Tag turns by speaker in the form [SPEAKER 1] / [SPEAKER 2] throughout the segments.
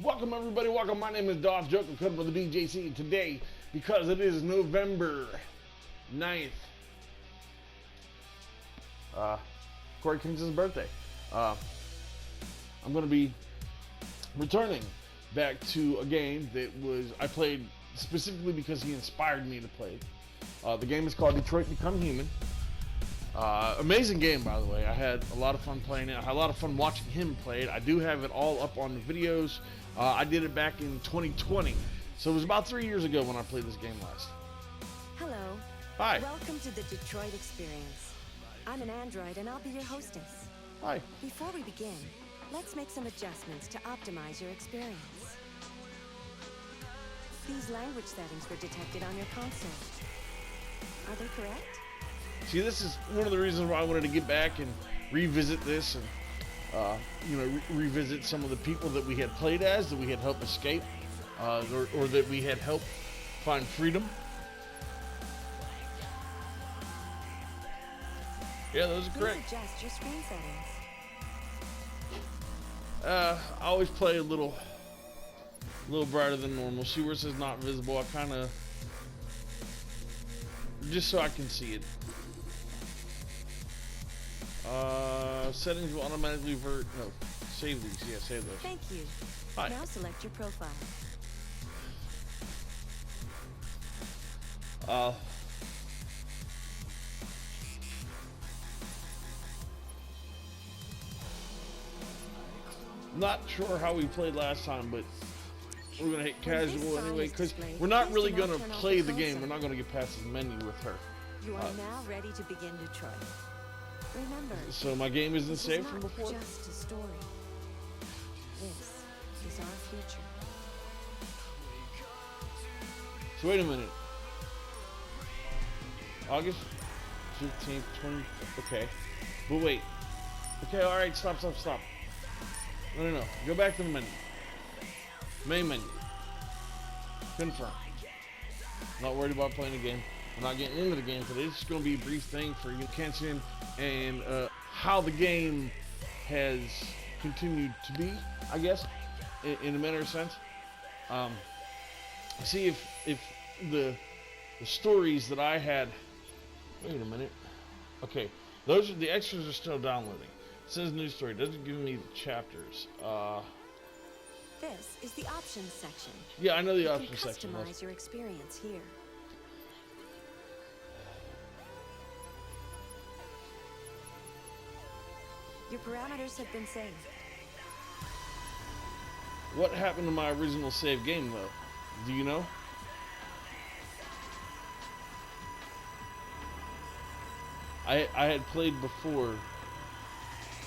[SPEAKER 1] Welcome everybody, welcome. My name is Dodge Joke. I'm coming with the BJC, and today, because it is November 9th, CoryXKenshin's birthday, I'm going to be returning back to a game that I played specifically because he inspired me to play. The game is called Detroit Become Human. Amazing game, by the way. I had a lot of fun playing it. I had a lot of fun watching him play it. I do have it all up on the videos. I did it back in 2020, so it was about 3 years ago when I played this game last.
[SPEAKER 2] Hello.
[SPEAKER 1] Hi.
[SPEAKER 2] Welcome to the Detroit Experience. I'm an android and I'll be your hostess.
[SPEAKER 1] Hi.
[SPEAKER 2] Before we begin, let's make some adjustments to optimize your experience. These language settings were detected on your console. Are they correct?
[SPEAKER 1] See, this is one of the reasons why I wanted to get back and revisit this and revisit some of the people that we had played as, that we had helped escape, or that we had helped find freedom. Yeah, those are correct.
[SPEAKER 2] Please adjust your screen settings.
[SPEAKER 1] I always play a little brighter than normal. See where it says not visible? I kind of, just so I can see it. Settings will automatically save these. Yeah, save those.
[SPEAKER 2] Thank you.
[SPEAKER 1] Hi.
[SPEAKER 2] Now select your profile.
[SPEAKER 1] Not sure how we played last time, but we're gonna hit casual anyway, because we're not really gonna play the game. We're not gonna get past the menu with her.
[SPEAKER 2] You are now ready to begin Detroit. Remember,
[SPEAKER 1] so my game isn't saved from
[SPEAKER 2] not
[SPEAKER 1] before?
[SPEAKER 2] just a story. This is our future.
[SPEAKER 1] So wait a minute. August 15th, 20, okay. But wait. Okay, alright, stop. No. Go back to the menu. Main menu. Confirm. Not worried about playing the game. I'm not getting into the game today. It's just going to be a brief thing for you, Kenshin, and how the game has continued to be, I guess, in a manner of sense. See if the stories that I had. Wait a minute. Okay, those are the extras are still downloading. It says new story. Doesn't give me the chapters.
[SPEAKER 2] This is the options section.
[SPEAKER 1] Yeah, I know the
[SPEAKER 2] you
[SPEAKER 1] options
[SPEAKER 2] can
[SPEAKER 1] section.
[SPEAKER 2] Customize your experience here. Your parameters have been saved.
[SPEAKER 1] What happened to my original save game, though? Do you know? I had played before,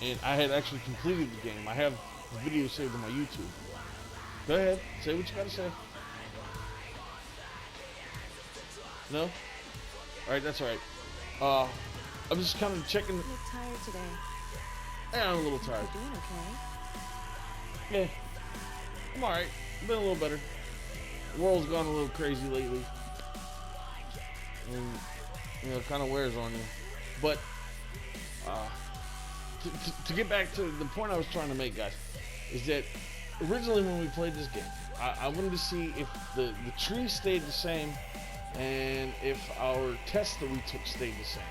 [SPEAKER 1] and I had actually completed the game. I have the video saved on my YouTube. Go ahead, say what you gotta say. No? Alright, that's alright. I'm just kind of checking.
[SPEAKER 2] You look tired today.
[SPEAKER 1] Yeah, I'm a little tired.
[SPEAKER 2] You're doing okay.
[SPEAKER 1] Yeah, I'm alright. I've been a little better. The world's gone a little crazy lately. And, it kind of wears on you. But, to get back to the point I was trying to make, guys, is that originally when we played this game, I wanted to see if the tree stayed the same and if our test that we took stayed the same.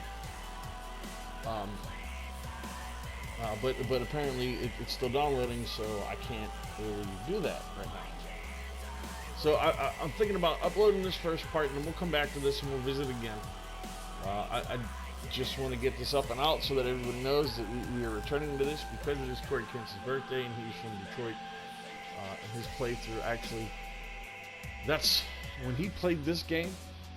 [SPEAKER 1] But apparently it's still downloading, so I can't really do that right now. So I'm thinking about uploading this first part, and then we'll come back to this and we'll visit again. I just want to get this up and out so that everybody knows that we are returning to this because it is CoryXKenshin's birthday and he's from Detroit. His playthrough, actually, that's when he played this game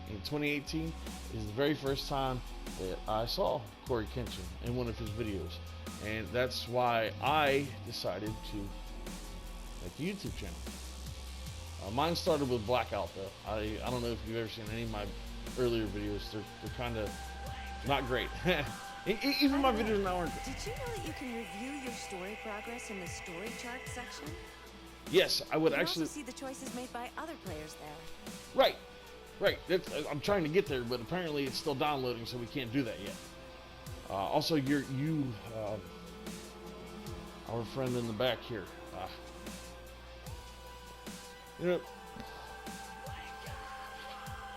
[SPEAKER 1] in 2018, is the very first time that I saw CoryXKenshin in one of his videos. And that's why I decided to make a YouTube channel. Mine started with Blackout, though. I don't know if you've ever seen any of my earlier videos. They're kind of not great. Even my videos now aren't.
[SPEAKER 2] Did you know that you can review your story progress in the story chart section?
[SPEAKER 1] Yes, I would
[SPEAKER 2] you
[SPEAKER 1] actually.
[SPEAKER 2] Also see the choices made by other players there.
[SPEAKER 1] Right. I'm trying to get there, but apparently it's still downloading, so we can't do that yet. Also, our friend in the back here. You know,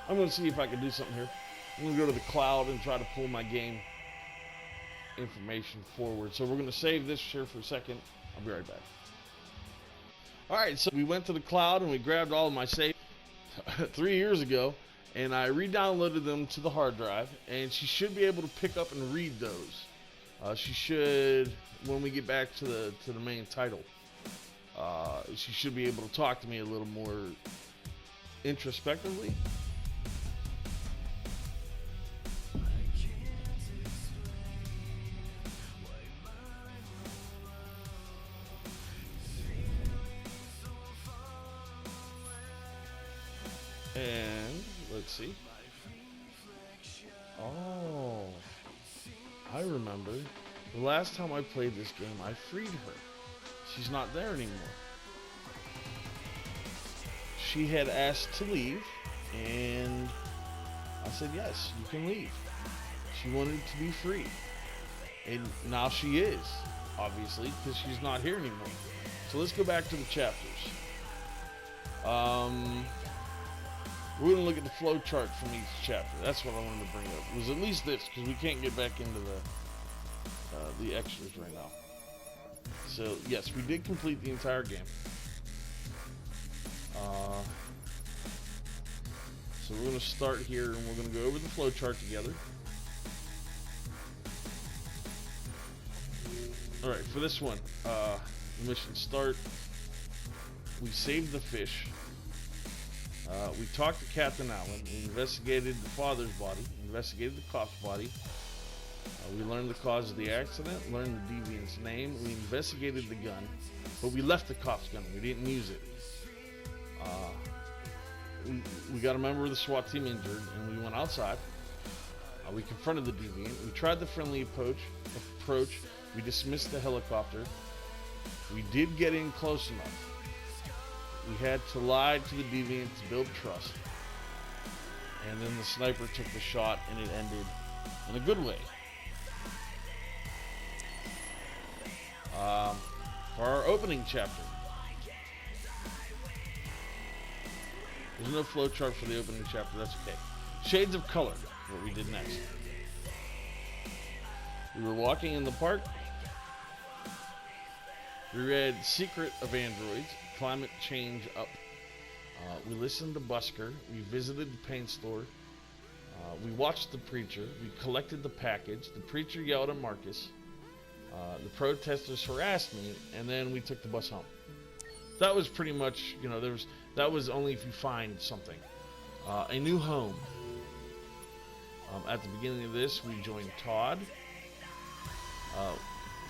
[SPEAKER 1] I'm going to see if I can do something here. I'm going to go to the cloud and try to pull my game information forward. So we're going to save this here for a second. I'll be right back. Alright, so we went to the cloud and we grabbed all of my saves 3 years ago, and I re-downloaded them to the hard drive, and she should be able to pick up and read those. She should, when we get back to the main title, she should be able to talk to me a little more introspectively. And let's see. Oh, I remember. The last time I played this game, I freed her. She's not there anymore. She had asked to leave, and I said, yes, you can leave. She wanted to be free. And now she is, obviously, because she's not here anymore. So let's go back to the chapters. We're going to look at the flow chart from each chapter. That's what I wanted to bring up. It was at least this, because we can't get back into the extras right now. So, yes, we did complete the entire game. So we're going to start here, and we're going to go over the flow chart together. Alright, for this one, mission start. We saved the fish. We talked to Captain Allen. We investigated the father's body, investigated the cop's body. We learned the cause of the accident, learned the deviant's name. We investigated the gun, but we left the cop's gun. We didn't use it. We got a member of the SWAT team injured, and we went outside. We confronted the deviant. We tried the friendly approach. We dismissed the helicopter. We did get in close enough. We had to lie to the deviant to build trust. And then the sniper took the shot, and it ended in a good way. For our opening chapter, there's no flow chart for the opening chapter. That's okay. Shades of color is what we did next. We were walking in the park. We read Secret of Androids, Climate Change Up. We listened to Busker. We visited the paint store. We watched the preacher. We collected the package. The preacher yelled at Marcus. The protesters harassed me, and then we took the bus home. That was pretty much, that was only if you find something. A new home. At the beginning of this, we joined Todd.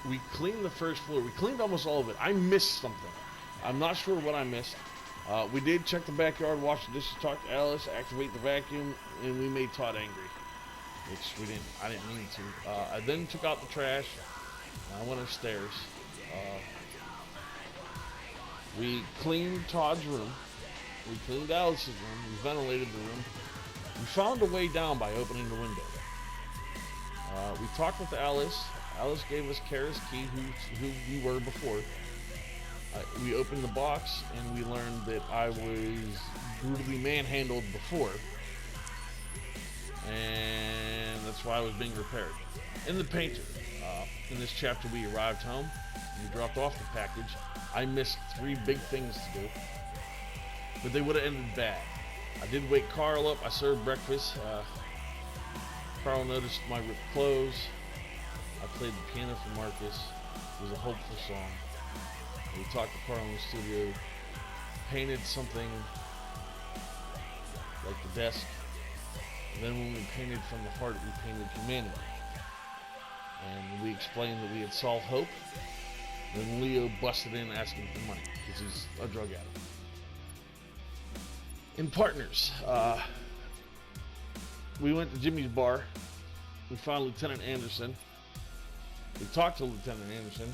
[SPEAKER 1] We cleaned the first floor. We cleaned almost all of it. I missed something. I'm not sure what I missed. We did check the backyard, wash the dishes, talk to Alice, activate the vacuum, and we made Todd angry. Which I didn't mean to. I then took out the trash. I went upstairs. We cleaned Todd's room. We cleaned Alice's room. We ventilated the room. We found a way down by opening the window. We talked with Alice. Alice gave us Kara's key, who we were before. We opened the box, and we learned that I was brutally manhandled before. And that's why I was being repaired. In the painter. In this chapter, we arrived home. We dropped off the package. I missed 3 big things to do. But they would have ended bad. I did wake Carl up. I served breakfast. Carl noticed my ripped clothes. I played the piano for Marcus. It was a hopeful song. We talked to Carl in the studio. Painted something like the desk. And then when we painted from the heart, we painted humanity. And we explained that we had solved hope. Then Leo busted in asking for money because he's a drug addict. In partners, we went to Jimmy's bar. We found Lieutenant Anderson. We talked to Lieutenant Anderson.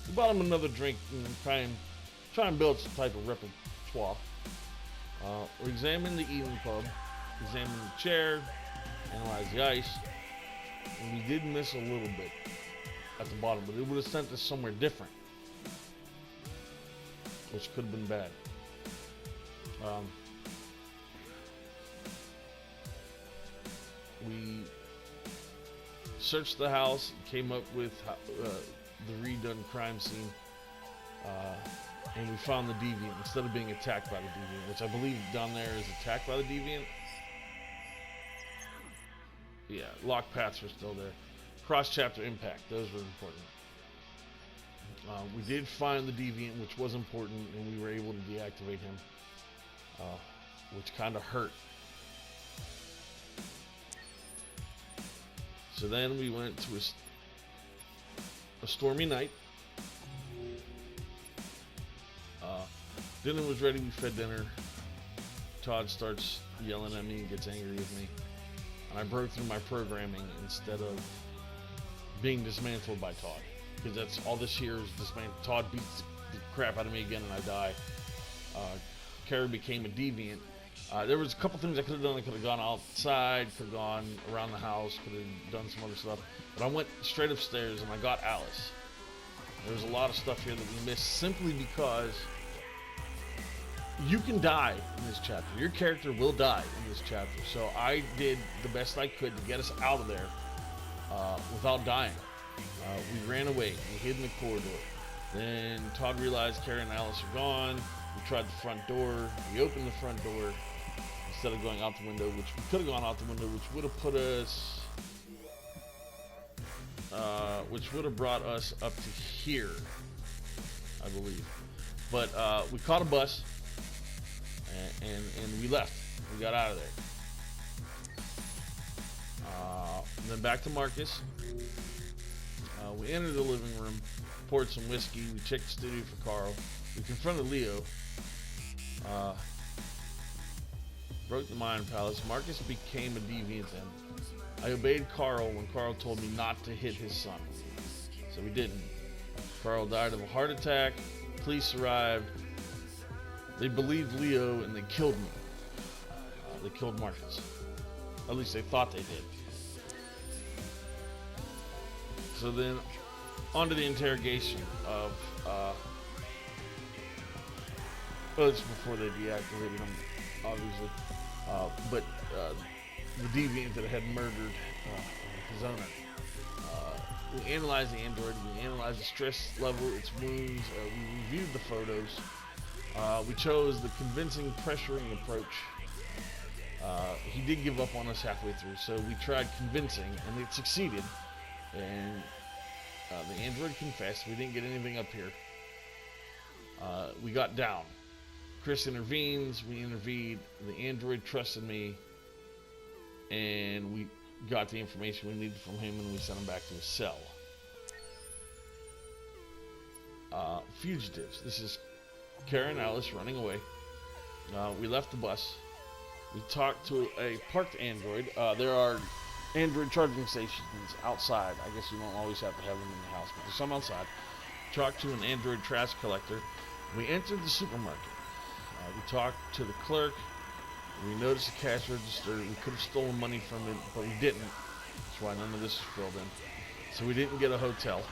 [SPEAKER 1] We bought him another drink and try and build some type of repertoire. We examined the eating pub, examined the chair, analyzed the ice. And we did miss a little bit at the bottom, but it would have sent us somewhere different, which could have been bad. We searched the house, came up with the redone crime scene, and we found the deviant instead of being attacked by the deviant, which I believe down there is attacked by the deviant. Yeah, lock paths were still there. Cross-chapter impact, those were important. We did find the deviant, which was important, and we were able to deactivate him, which kind of hurt. So then we went to a stormy night. Dinner was ready, we fed dinner. Todd starts yelling at me and gets angry with me. And I broke through my programming instead of being dismantled by Todd. Because that's all this here is dismantled. Todd beats the crap out of me again and I die. Carrie became a deviant. There was a couple things I could have done. I could have gone outside, could have gone around the house, could have done some other stuff. But I went straight upstairs and I got Alice. There was a lot of stuff here that we missed simply because you can die in this chapter. Your character will die in this chapter. So I did the best I could to get us out of there without dying. We ran away. We hid in the corridor. Then Todd realized Carrie and Alice are gone. We tried the front door. We opened the front door instead of going out the window, which we could have gone out the window, which would have put us, which would have brought us up to here, I believe. But we caught a bus and we left. We got out of there. And then back to Marcus. We entered the living room, poured some whiskey. We checked the studio for Carl. We confronted Leo. Broke the Mind Palace. Marcus became a deviant then. I obeyed Carl when Carl told me not to hit his son. So we didn't. Carl died of a heart attack. Police arrived. They believed Leo and they killed me. They killed Marcus. At least they thought they did. So then, on to the interrogation of, well, it's before they deactivated him, obviously, but the deviant that had murdered his owner. We analyzed the android, we analyzed the stress level, its wounds, we reviewed the photos, we chose the convincing pressuring approach. He did give up on us halfway through, so we tried convincing, and it succeeded. And the android confessed. We didn't get anything up here. We got down. Chris intervenes. We intervened. The android trusted me. And we got the information we needed from him and we sent him back to his cell. Fugitives. This is Karen and Alice running away. We left the bus. We talked to a parked android. There are android charging stations outside. I guess you don't always have to have them in the house, but there's some outside. Talked to an android trash collector. We entered the supermarket. We talked to the clerk. We noticed the cash register. We could have stolen money from it, but we didn't. That's why none of this is filled in. So we didn't get a hotel.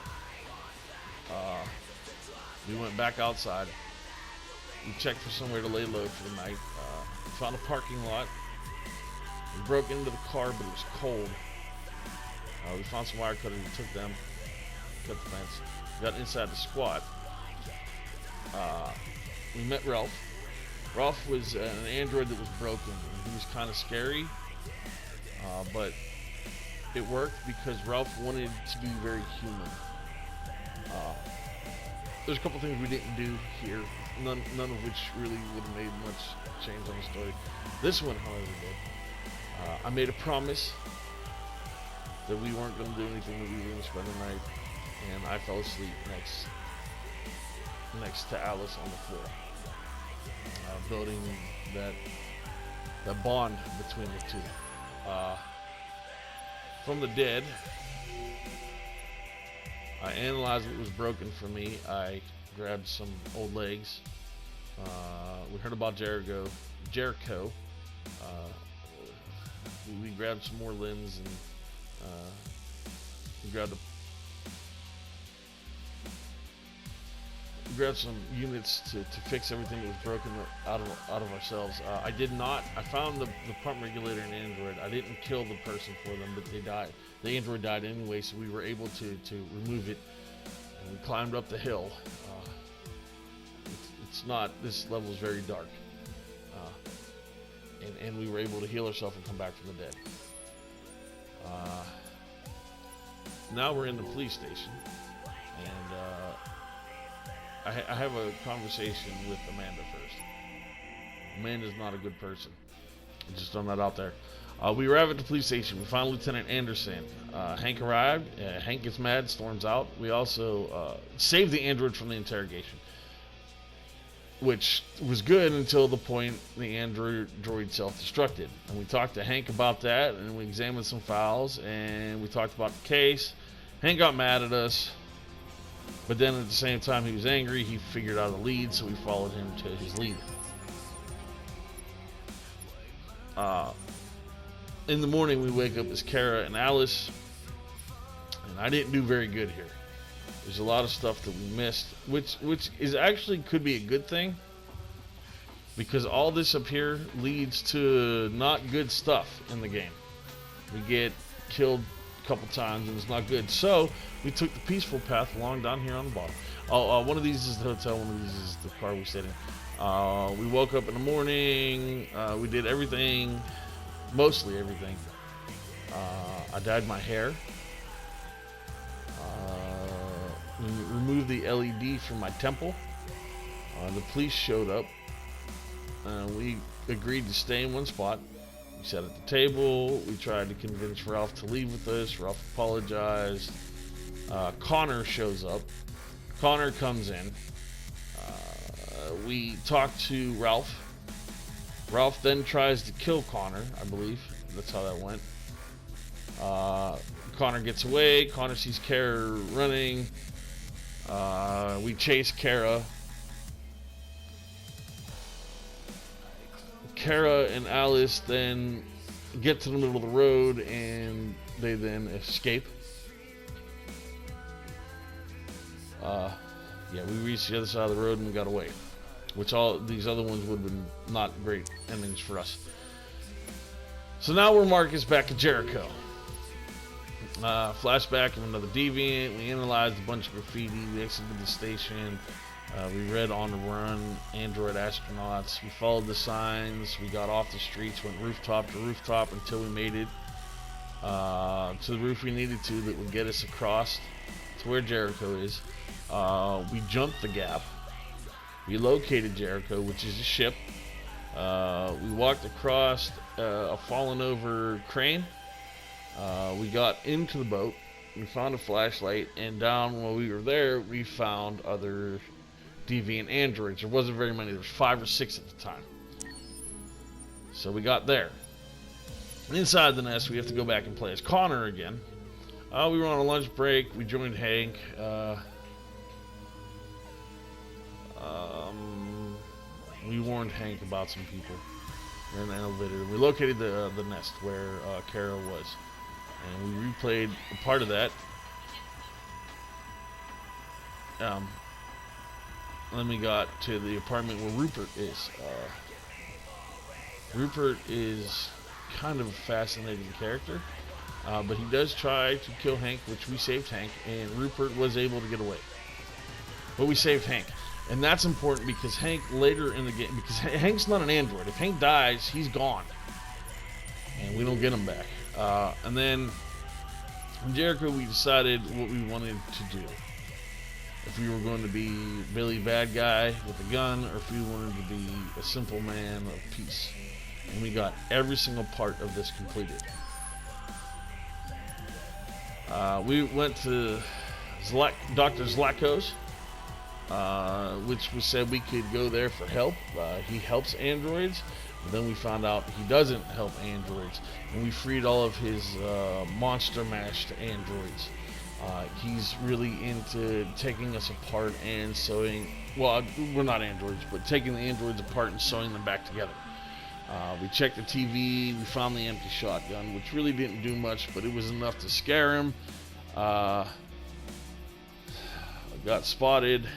[SPEAKER 1] We went back outside. We checked for somewhere to lay low for the night. We found a parking lot. We broke into the car, but it was cold. We found some wire cutters. We took them, cut the fence. Got inside the squat. We met Ralph. Ralph was an android that was broken. He was kind of scary, but it worked because Ralph wanted to be very human. There's a couple things we didn't do here, none of which really would have made much change on the story. This one, however, did. I made a promise that we weren't going to do anything, that we were going to spend the night, and I fell asleep next to Alice on the floor, building that bond between the two. From the dead, I analyzed what was broken for me. I grabbed some old legs. We heard about Jericho. We grabbed some more limbs and We grabbed some units to fix everything that was broken out of ourselves. I did not. I found the pump regulator in Android. I didn't kill the person for them, but they died. The Android died anyway, so we were able to remove it. And we climbed up the hill. It's not. This level is very dark. And we were able to heal ourselves and come back from the dead. Now we're in the police station, and I have a conversation with Amanda first. Amanda's not a good person. Just throwing that out there. We arrive at the police station. We find Lieutenant Anderson. Hank arrived. Hank gets mad, storms out. We also save the android from the interrogation, which was good until the point the android self-destructed. And we talked to Hank about that, and we examined some files, and we talked about the case. Hank got mad at us, but then at the same time he was angry. He figured out a lead, so we followed him to his lead. In the morning, we wake up as Kara and Alice, and I didn't do very good here. There's a lot of stuff that we missed, which is actually could be a good thing, because all this up here leads to not good stuff in the game. We get killed a couple times, and it's not good. So we took the peaceful path along down here on the bottom. One of these is the hotel. One of these is the car we stayed in. We woke up in the morning. We did everything, mostly everything. I dyed my hair. We removed the LED from my temple. The police showed up. We agreed to stay in one spot. We sat at the table. We tried to convince Ralph to leave with us. Ralph apologized. Connor shows up. Connor comes in. We talk to Ralph. Ralph then tries to kill Connor, I believe. That's how that went. Connor gets away. Connor sees Kara running. We chase Kara. Kara and Alice then get to the middle of the road, and they then escape. Yeah, we reached the other side of the road and we got away. Which all these other ones would have been not great endings for us. So now we're Marcus back at Jericho. Flashback of another deviant. We analyzed a bunch of graffiti. We exited the station. We read On the Run, Android Astronauts. We followed the signs. We got off the streets, went rooftop to rooftop until we made it to the roof we needed to that would get us across to where Jericho is. We jumped the gap. We located Jericho, which is a ship. We walked across a fallen over crane. We got into the boat. We found a flashlight, and down while we were there, we found other deviant androids. There wasn't very many. There was 5 or 6 at the time. So we got there. Inside the nest, we have to go back and play as Connor again. We were on a lunch break. We joined Hank. We warned Hank about some people in the elevator. We located the nest where Kara was, and we replayed a part of that. Then we got to the apartment where Rupert is. Rupert is kind of a fascinating character, but he does try to kill Hank, which we saved Hank, and Rupert was able to get away. But we saved Hank. And that's important because Hank later in the game, because Hank's not an android. If Hank dies, he's gone. And we don't get him back. And then in Jericho, we decided what we wanted to do. If we were going to be Billy bad guy with a gun, or if we wanted to be a simple man of peace. And we got every single part of this completed. We went to Dr. Zlako's. Which we said we could go there for help. He helps androids, but then we found out he doesn't help androids, and we freed all of his monster mashed androids. He's really into taking us apart and sewing, well, we're not androids, but taking the androids apart and sewing them back together. We checked the TV, we found the empty shotgun, which really didn't do much, but it was enough to scare him. Got spotted.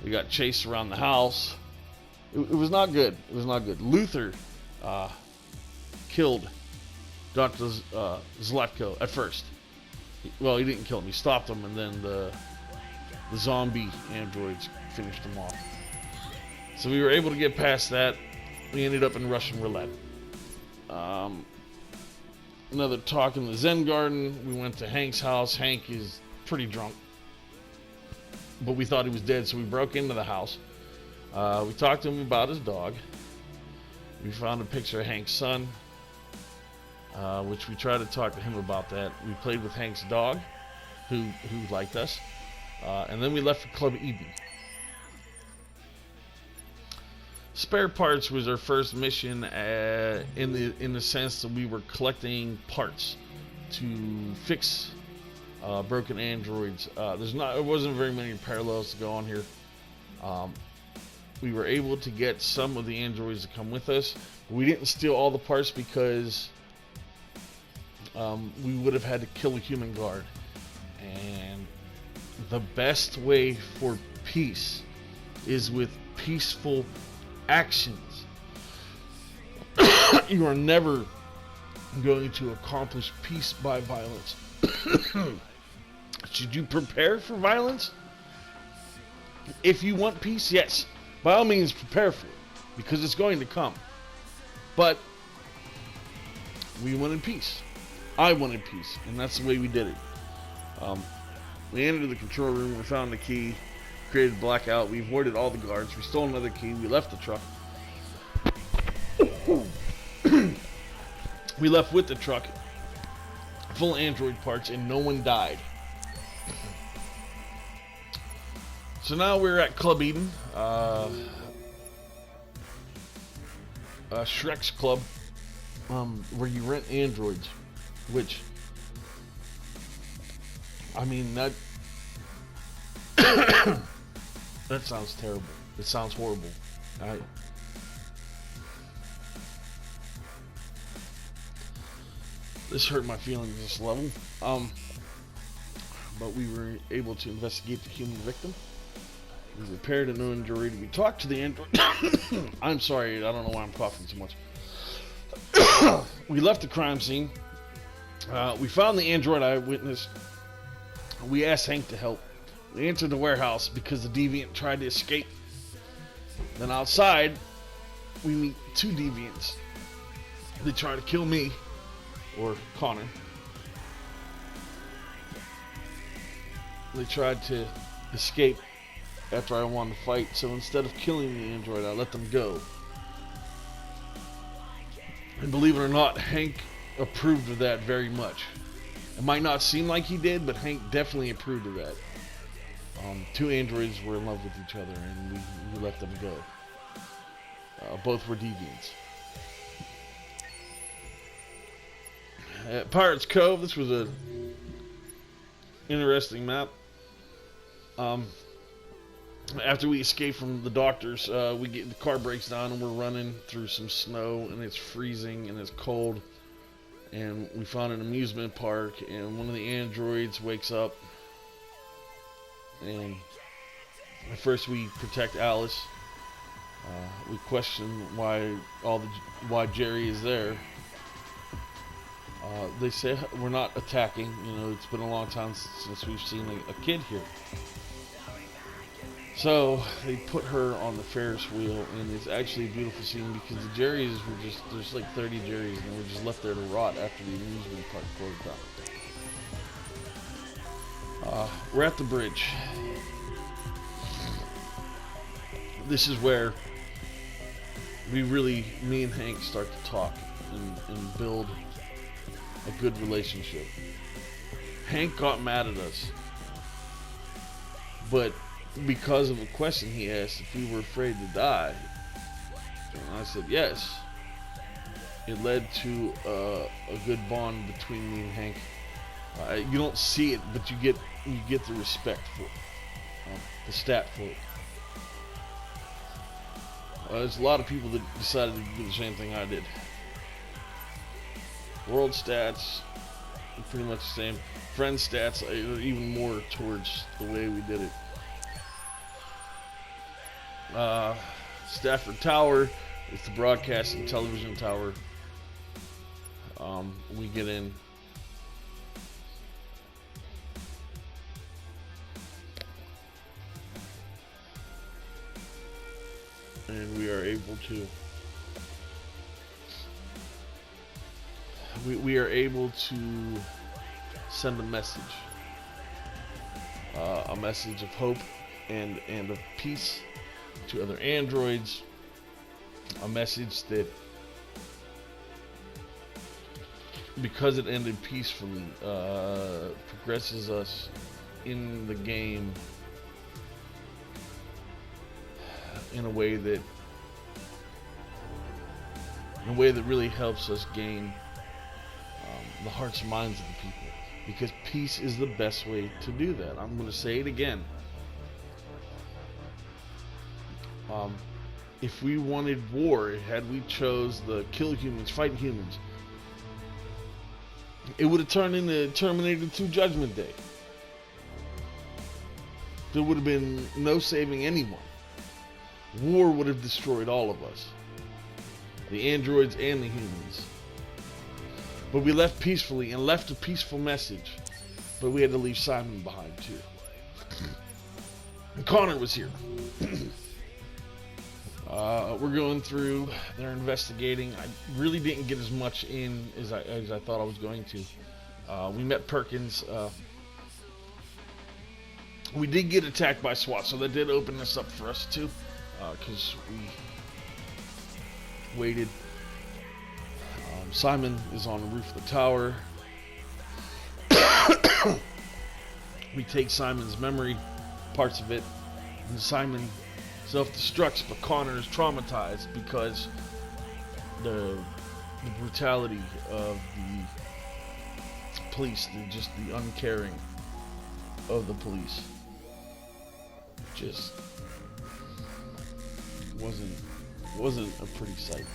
[SPEAKER 1] We got chased around the house. It was not good. It was not good. Luther killed Dr. Zlatko at first. Well, he didn't kill him. He stopped him, and then the zombie androids finished him off. So we were able to get past that. We ended up in Russian roulette. Another talk in the Zen garden. We went to Hank's house. Hank is pretty drunk, but we thought he was dead, so we broke into the house. We talked to him about his dog. We found a picture of Hank's son, which we tried to talk to him about that. We played with Hank's dog, who liked us, and then we left for Club Eden. Spare parts was our first mission, in the sense that we were collecting parts to fix broken androids. There wasn't very many parallels to go on here. We were able to get some of the androids to come with us. We didn't steal all the parts because we would have had to kill a human guard. And the best way for peace is with peaceful actions. You are never going to accomplish peace by violence. Should you prepare for violence? If you want peace, yes, by all means prepare for it, because it's going to come. But we wanted peace. I wanted peace, and that's the way we did it. We entered the control room, we found the key, created a blackout, we avoided all the guards, we stole another key, we left the truck. We left with the truck, full of android parts, and no one died. So now we're at Club Eden, Shrek's Club, where you rent androids, which, I mean, that that sounds terrible. It sounds horrible. This hurt my feelings this level. But we were able to investigate the human victim. We repaired an android. We talked to the android. I'm sorry, I don't know why I'm coughing so much. We left the crime scene. We found the android eyewitness. We asked Hank to help. We entered the warehouse because the deviant tried to escape. Then outside, we meet two deviants. They try to kill me, or Connor. They tried to escape after I won the fight, so instead of killing the android, I let them go. And believe it or not, Hank approved of that very much. It might not seem like he did, but Hank definitely approved of that. Two androids were in love with each other, and we let them go. Both were deviants. At Pirates Cove, this was a interesting map. After we escape from the doctors, the car breaks down and we're running through some snow, and it's freezing and it's cold. And we found an amusement park, and one of the androids wakes up. And at first we protect Alice. We question why Jerry is there. They say we're not attacking. You know, it's been a long time since we've seen a kid here. So they put her on the Ferris wheel, and it's actually a beautiful scene because the Jerrys there's like 30 Jerrys, and they were just left there to rot after the amusement park closed down. We're at the bridge. This is where me and Hank start to talk and build a good relationship. Hank got mad at us, but because of a question he asked if we were afraid to die, and I said yes. It led to a good bond between me and Hank. You don't see it, but you get the respect for it, the stat for it. There's a lot of people that decided to do the same thing I did. World stats, pretty much the same. friend stats even more towards the way we did it. Stafford Tower is the broadcast and television tower. We get in. And we are able to. We are able to send a message of hope and of peace to other androids, a message that, because it ended peacefully, progresses us in the game in a way that really helps us gain the hearts and minds of the people, because peace is the best way to do that. I'm going to say it again. If we wanted war, had we chose the kill humans, fight humans, it would have turned into Terminator 2 Judgment Day. There would have been no saving anyone. War would have destroyed all of us, the androids and the humans. But we left peacefully and left a peaceful message. But we had to leave Simon behind too. And Connor was here. We're going through. They're investigating. I really didn't get as much in as I thought I was going to. We met Perkins. We did get attacked by SWAT, so that did open this up for us too, because we waited. Simon is on the roof of the tower. We take Simon's memory, parts of it, and Simon self-destructs, but Connor is traumatized because the brutality of the police, the uncaring of the police, just wasn't a pretty sight.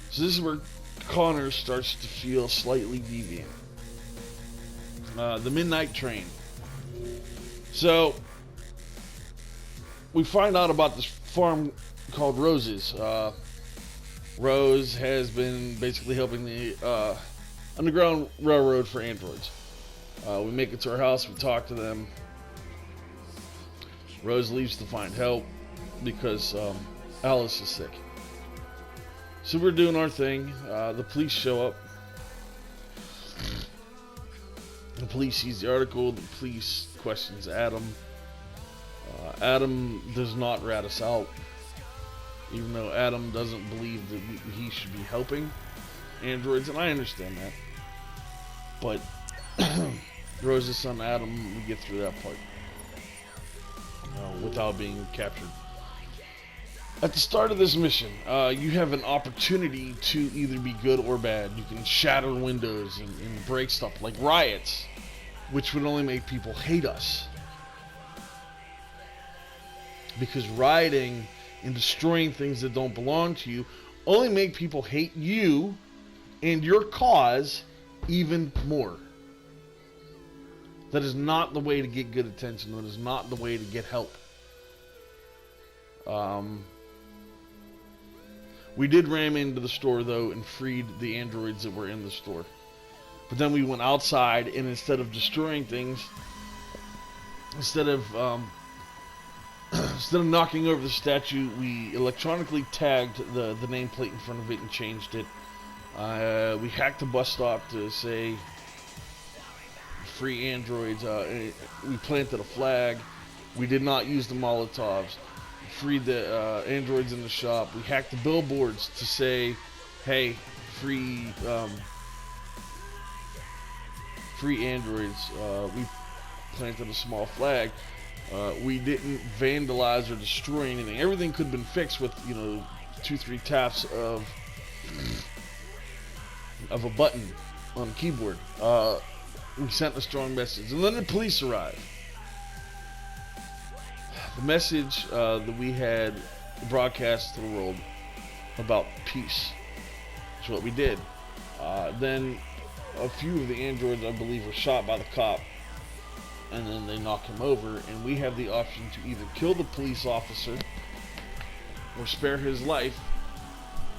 [SPEAKER 1] So this is where Connor starts to feel slightly deviant. The midnight train. So we find out about this farm called Rose's. Rose has been basically helping the Underground Railroad for androids. We make it to her house, we talk to them. Rose leaves to find help because Alice is sick. So we're doing our thing. The police show up. The police sees the article. The police questions Adam. Adam does not rat us out, even though Adam doesn't believe that he should be helping androids, and I understand that. But Rose's son Adam, we get through that part without being captured. At the start of this mission, you have an opportunity to either be good or bad. You can shatter windows and break stuff like riots, which would only make people hate us. Because rioting and destroying things that don't belong to you only make people hate you and your cause even more. That is not the way to get good attention. That is not the way to get help. We did ram into the store, though, and freed the androids that were in the store. But then we went outside, and instead of destroying things, instead of knocking over the statue, we electronically tagged the nameplate in front of it and changed it. We hacked the bus stop to say free androids. We planted a flag. We did not use the Molotovs. Freed the androids in the shop. We hacked the billboards to say, hey, free androids. We planted a small flag. We didn't vandalize or destroy anything. Everything could have been fixed with, 2-3 taps of a button on the keyboard. We sent a strong message. And then the police arrived. The message that we had broadcast to the world about peace is what we did. Then a few of the androids, I believe, were shot by the cop, and then they knock him over, and we have the option to either kill the police officer or spare his life.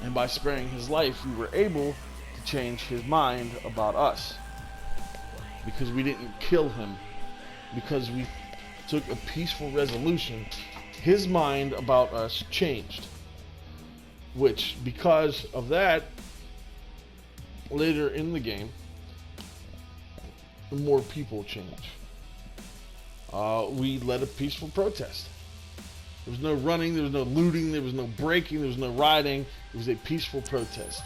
[SPEAKER 1] And by sparing his life, we were able to change his mind about us, because we didn't kill him, because we took a peaceful resolution. His mind about us changed, which, because of that, later in the game, more people change. We led a peaceful protest. There was no running, there was no looting, there was no breaking, there was no rioting. It was a peaceful protest.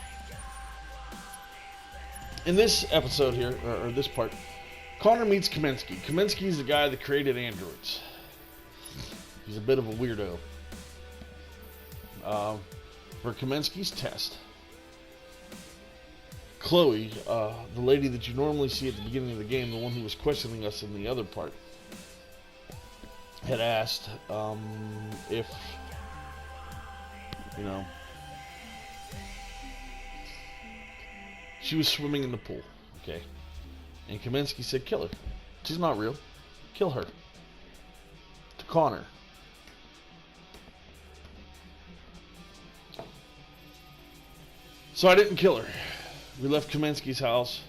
[SPEAKER 1] In this episode here, or this part, Connor meets Kaminsky. Kaminsky is the guy that created androids. He's a bit of a weirdo. For Kaminsky's test, Chloe, the lady that you normally see at the beginning of the game, the one who was questioning us in the other part, had asked if, she was swimming in the pool, okay? And Kaminsky said, kill her. She's not real. Kill her. To Connor. So I didn't kill her. We left Kaminsky's house.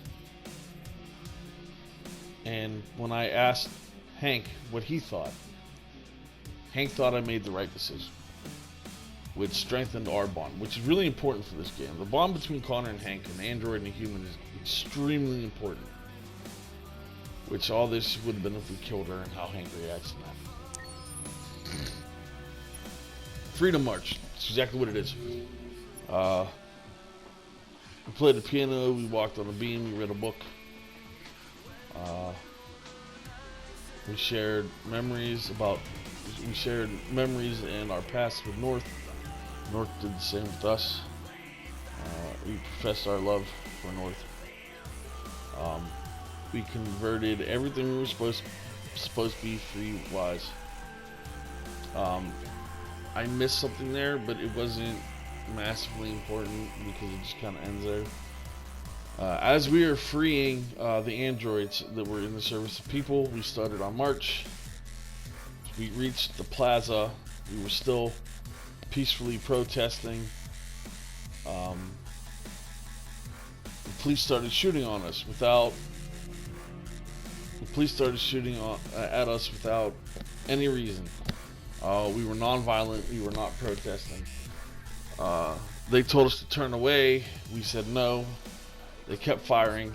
[SPEAKER 1] And when I asked Hank what he thought, Hank thought I made the right decision, which strengthened our bond, which is really important for this game. The bond between Connor and Hank, an android and a human, is extremely important. Which all this would have been if we killed her, and how Hank reacts to that. Freedom March. It's exactly what it is. We played the piano, we walked on a beam, we read a book. We shared memories and our past with North. North did the same with us. We professed our love for North. We converted everything we were supposed to be free-wise. I missed something there, but it wasn't massively important because it just kind of ends there. As we were freeing the androids that were in the service of people, we started our march. We reached the plaza. We were still peacefully protesting. The police started shooting on us at us without any reason. We were non-violent. We were not protesting. They told us to turn away. We said no. They kept firing.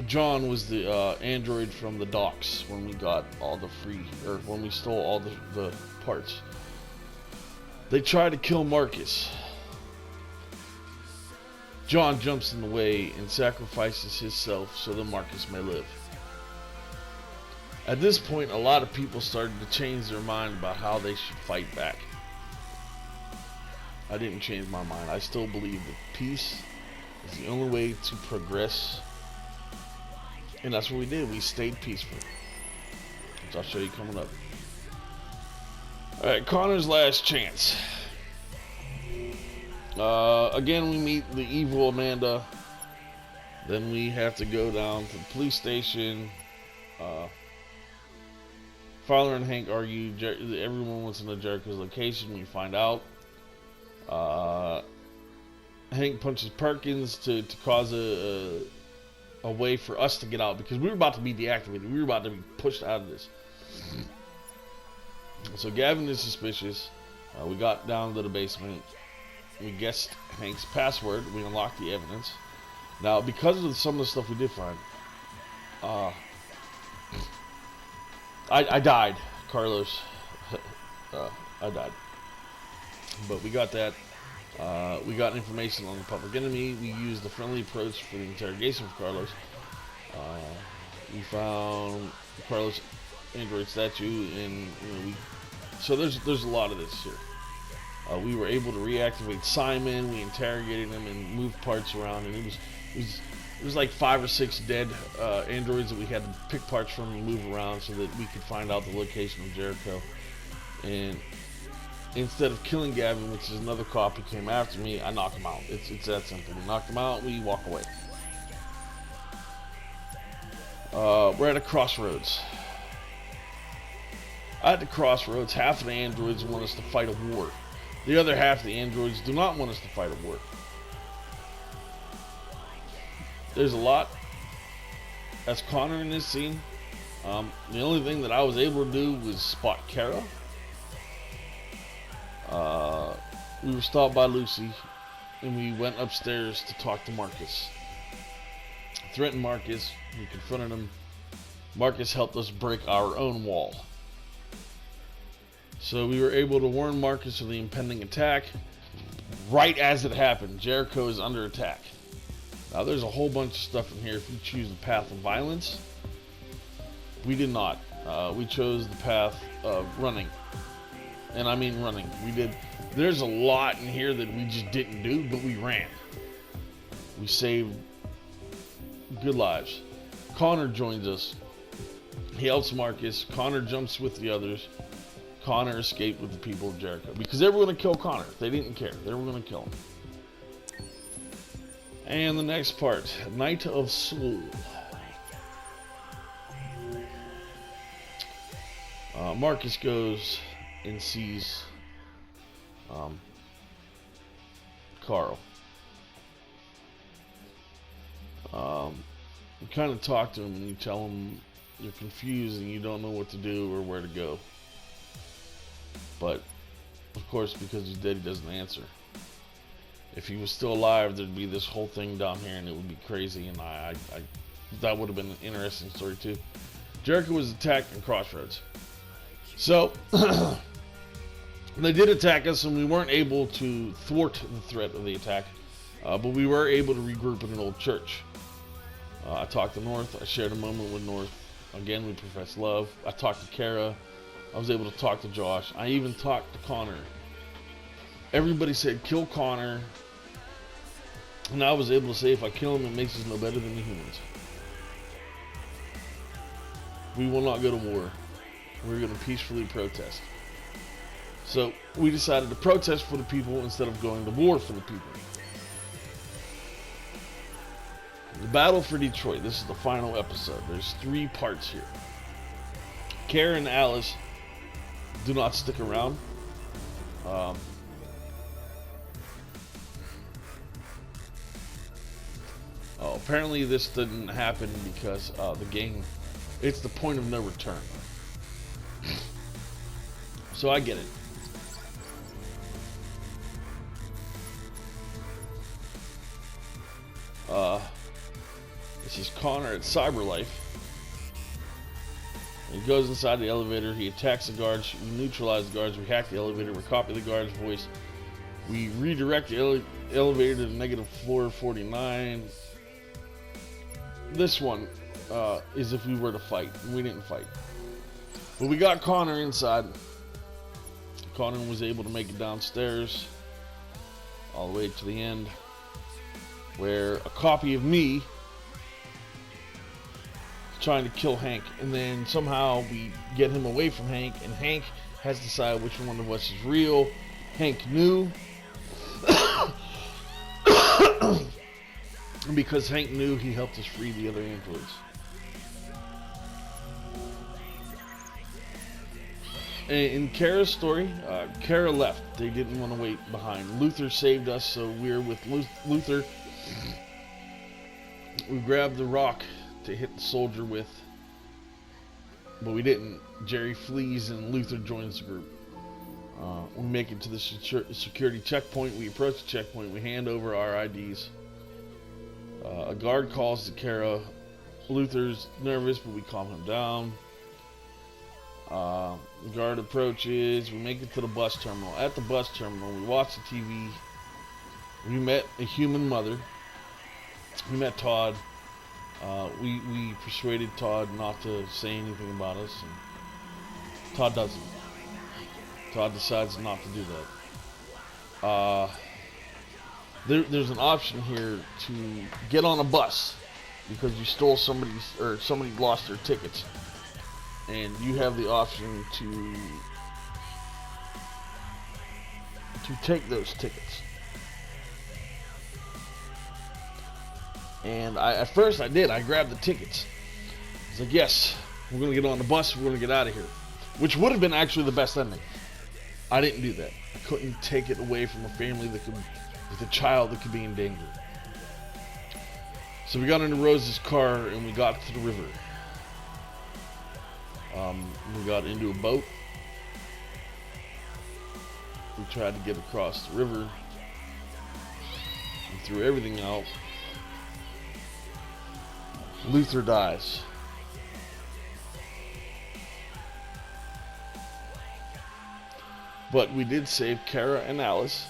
[SPEAKER 1] John was the android from the docks when we got all the when we stole all the parts. They tried to kill Marcus. John jumps in the way and sacrifices himself so that Marcus may live. At this point, a lot of people started to change their mind about how they should fight back. I didn't change my mind. I still believe that peace is the only way to progress. And that's what we did. We stayed peaceful. Which I'll show you coming up. Alright, Connor's last chance. Again, we meet the evil Amanda. Then we have to go down to the police station. Fowler and Hank argue everyone wants to know Jericho's location. We find out. Hank punches Perkins to cause a way for us to get out, because we were about to be deactivated. We were about to be pushed out of this. So Gavin is suspicious. We got down to the basement. We guessed Hank's password. We unlocked the evidence. Now, because of some of the stuff we did find, I died, Carlos. I died. But we got that. We got information on the public enemy. We used the friendly approach for the interrogation of Carlos. We found Carlos' android statue, and so there's a lot of this here. We were able to reactivate Simon. We interrogated him and moved parts around, and it was like 5 or 6 dead androids that we had to pick parts from and move around so that we could find out the location of Jericho. And instead of killing Gavin, which is another cop who came after me, I knock him out. It's that simple. We knock him out, we walk away. We're at a crossroads. At the crossroads, half of the androids want us to fight a war. The other half of the androids do not want us to fight a war. There's a lot. That's Connor in this scene. The only thing that I was able to do was spot Kara. We were stopped by Lucy, and we went upstairs to talk to Marcus. Threatened Marcus. We confronted him. Marcus helped us break our own wall. So we were able to warn Marcus of the impending attack. Right as it happened, Jericho is under attack. Now there's a whole bunch of stuff in here if you choose the path of violence. We did not. We chose the path of running. And I mean running. There's a lot in here that we just didn't do, but we ran. We saved good lives. Connor joins us. He helps Marcus. Connor jumps with the others. Connor escaped with the people of Jericho. Because they were going to kill Connor. They didn't care. They were going to kill him. And the next part. Night of Soul. Marcus goes and sees Carl. You kind of talk to him and you tell him you're confused and you don't know what to do or where to go. But, of course, because he's dead, he doesn't answer. If he was still alive, there'd be this whole thing down here and it would be crazy, and that would have been an interesting story too. Jericho was attacked in Crossroads. So, they did attack us and we weren't able to thwart the threat of the attack, but we were able to regroup in an old church. I talked to North. I shared a moment with North. Again, we professed love. I talked to Kara. I was able to talk to Josh. I even talked to Connor. Everybody said, kill Connor. And I was able to say, if I kill him, it makes us no better than the humans. We will not go to war. We're going to peacefully protest. So we decided to protest for the people instead of going to war for the people. The Battle for Detroit. This is the final episode. There's 3 parts here. Kara and Alice do not stick around. Apparently this didn't happen because the game, it's the point of no return. So I get it. This is Connor at CyberLife. He goes inside the elevator, he attacks the guards, we neutralize the guards, we hack the elevator, we copy the guard's voice, we redirect the elevator to negative floor 49. This one is if we were to fight, and we didn't fight. But we got Connor inside. Connor was able to make it downstairs all the way to the end, where a copy of me trying to kill Hank, and then somehow we get him away from Hank, and Hank has to decide which one of us is real. Hank knew. And because Hank knew, he helped us free the other androids. In Kara's story, Kara left. They didn't want to wait behind. Luther saved us, so we're with Luther. We grabbed the rock to hit the soldier with, but we didn't. Jerry flees and Luther joins the group. We make it to the security checkpoint. We approach the checkpoint. We hand over our IDs. A guard calls to Kara. Luther's nervous, but we calm him down. The guard approaches. We make it to the bus terminal. At the bus terminal, we watch the TV. We met a human mother. We met Todd. We persuaded Todd not to say anything about us, and Todd doesn't. Todd decides not to do that. There's an option here to get on a bus because you stole somebody lost their tickets, and you have the option to to take those tickets. And at first I did. I grabbed the tickets. I was like, yes, we're going to get on the bus. We're going to get out of here. Which would have been actually the best ending. I didn't do that. I couldn't take it away from a family with a child that could be in danger. So we got into Rose's car and we got to the river. We got into a boat. We tried to get across the river. We threw everything out. Luther dies. But we did save Kara and Alice.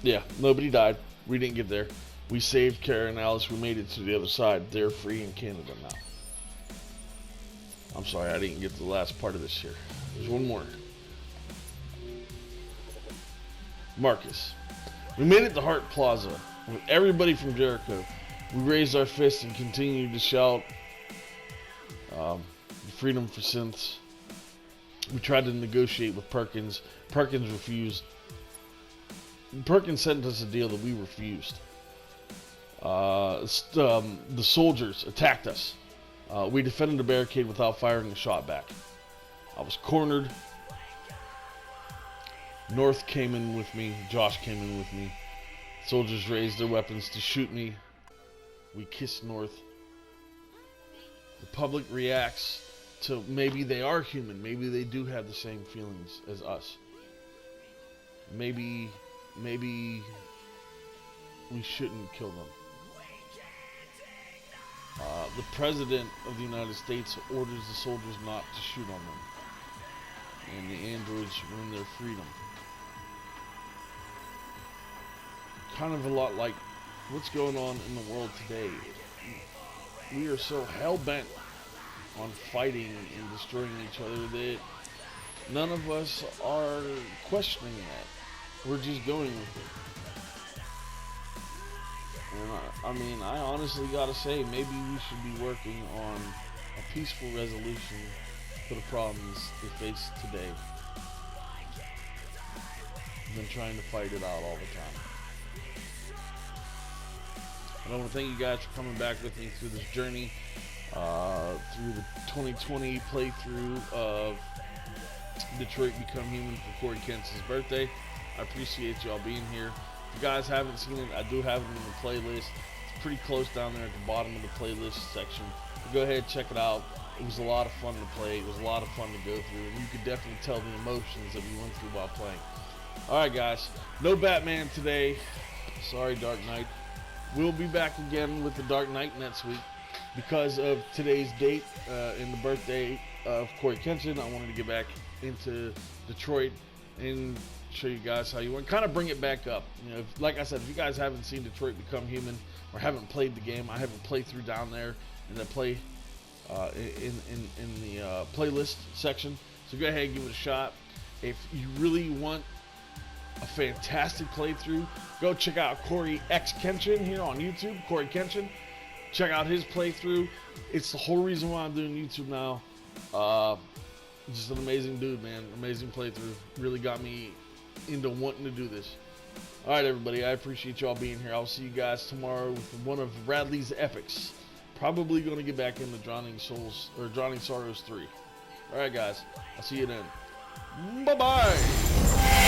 [SPEAKER 1] Yeah, nobody died. We didn't get there. We saved Kara and Alice. We made it to the other side. They're free in Canada now. I'm sorry, I didn't get to the last part of this here. There's one more. Marcus. We made it to Hart Plaza with everybody from Jericho. We raised our fists and continued to shout freedom for synths. We tried to negotiate with Perkins. Perkins refused. Perkins sent us a deal that we refused. The soldiers attacked us. We defended the barricade without firing a shot back. I was cornered. North came in with me. Josh came in with me. Soldiers raised their weapons to shoot me. We kissed North. The public reacts to maybe they are human. Maybe they do have the same feelings as us. Maybe we shouldn't kill them. The President of the United States orders the soldiers not to shoot on them. And the androids win their freedom. Kind of a lot like what's going on in the world today. We are so hell-bent on fighting and destroying each other that none of us are questioning that. We're just going with it. And I honestly gotta say, maybe we should be working on a peaceful resolution for the problems they face today than trying to fight it out all the time. And I want to thank you guys for coming back with me through this journey, through the 2020 playthrough of Detroit Become Human for CoryXKenshin's birthday. I appreciate y'all being here. If you guys haven't seen it, I do have it in the playlist. It's pretty close down there at the bottom of the playlist section. So go ahead and check it out. It was a lot of fun to play. It was a lot of fun to go through, and you could definitely tell the emotions that we went through while playing. Alright guys, no Batman today. Sorry, Dark Knight. We'll be back again with the Dark Knight next week. Because of today's date and the birthday of CoryXKenshin, I wanted to get back into Detroit and show you guys how you want. Kind of bring it back up. You know, like I said, if you guys haven't seen Detroit Become Human or haven't played the game, I have a playthrough down there in the in the playlist section. So go ahead and give it a shot. If you really want a fantastic playthrough, go check out CoryXKenshin here on YouTube. CoryXKenshin. Check out his playthrough. It's the whole reason why I'm doing YouTube now. Just an amazing dude, man. Amazing playthrough. Really got me into wanting to do this. Alright everybody, I appreciate y'all being here. I'll see you guys tomorrow with one of Radley's epics. Probably going to get back into Drowning Sorrows 3. Alright guys, I'll see you then. Bye bye.